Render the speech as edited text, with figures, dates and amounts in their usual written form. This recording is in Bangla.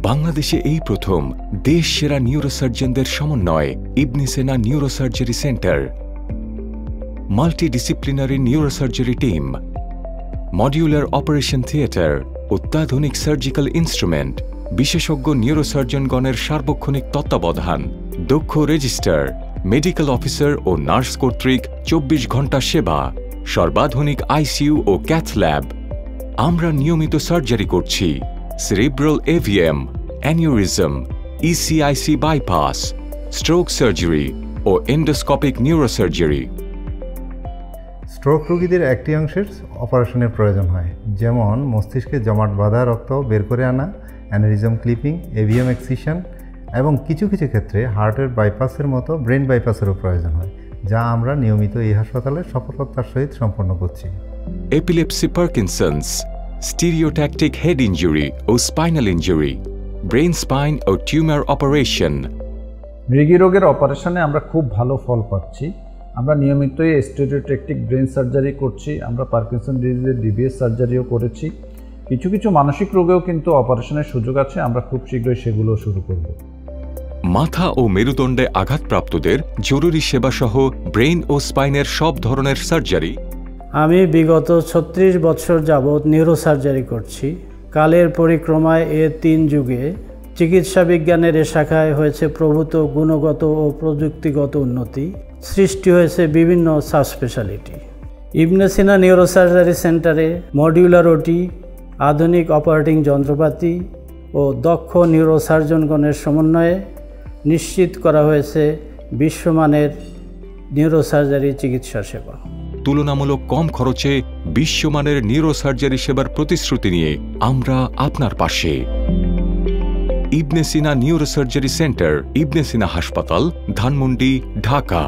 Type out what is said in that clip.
বাংলাদেশে এই প্রথম দেশ সেরা নিউরোসার্জনদের সমন্বয়ে Ibn Sina neurosurgery center, multidisciplinary neurosurgery team, modular operation theatre, অত্যাধুনিক সার্জিক্যাল ইনস্ট্রুমেন্ট, বিশেষজ্ঞ নিউরোসার্জনগণের সার্বক্ষণিক তত্ত্বাবধান, দক্ষ রেজিস্ট্রার, মেডিকেল অফিসার ও নার্স কর্তৃক 24 ঘণ্টা সেবা, সর্বাধুনিক আইসিইউ ও ক্যাথ ল্যাব। আমরা নিয়মিত সার্জারি করছি cerebral AVM, aneurysm, ECIC bypass, stroke surgery ও এন্ডোস্কোপিক নিউরোসার্জারি। স্ট্রোক রোগীদের একটি অংশের অপারেশনের প্রয়োজন হয়, যেমন মস্তিষ্কে জমাট বাঁধা রক্ত বের করে আনা, অ্যানিউরিজম ক্লিপিং, এভিএম এক্সিশন এবং কিছু কিছু ক্ষেত্রে হার্টের বাইপাসের মতো ব্রেন বাইপাসেরও প্রয়োজন হয়, যা আমরা নিয়মিত এই হাসপাতালে সফলতার সহিত সম্পন্ন করছি। এপিলেপসি, পার্কিনসন্স, স্টিরিওট্যাকটিক হেড ইনজুরি ও স্পাইনাল ইনজুরি, ব্রেন স্পাইন ও টিউমার অপারেশন। মৃগী রোগের অপারেশনে আমরা খুব ভালো ফল পাচ্ছি। আমরা নিয়মিতই স্টিরিওট্যাকটিক ব্রেন সার্জারি করছি, আমরা পার্কিনসন ডিজিজের ডিবিএস সার্জারিও করেছি। কিছু কিছু মানসিক রোগেও কিন্তু অপারেশনের সুযোগ আছে, আমরা খুব শীঘ্রই সেগুলো শুরু করব। মাথা ও মেরুদণ্ডে আঘাতপ্রাপ্তদের জরুরি সেবাসহ ব্রেন ও স্পাইনের সব ধরনের সার্জারি। আমি বিগত 36 বছর যাবৎ নিউরোসার্জারি করছি। কালের পরিক্রমায় 3 যুগে চিকিৎসা বিজ্ঞানের এ শাখায় হয়েছে প্রভূত গুণগত ও প্রযুক্তিগত উন্নতি, সৃষ্টি হয়েছে বিভিন্ন সাবস্পেশালিটি। ইবনে সিনা নিউরোসার্জারি সেন্টারে মডিউলার ওটি, আধুনিক অপারেটিং যন্ত্রপাতি ও দক্ষ নিউরোসার্জনগণের সমন্বয়ে নিশ্চিত করা হয়েছে বিশ্বমানের নিউরোসার্জারি চিকিৎসা সেবা। তুলনামূলক কম খরচে বিশ্বমানের নিউরোসার্জারি সেবার প্রতিশ্রুতি নিয়ে আমরা আপনার পাশে। ইবনে সিনা নিউরোসার্জারি সেন্টার, ইবনে সিনা হাসপাতাল, ধানমন্ডি, ঢাকা।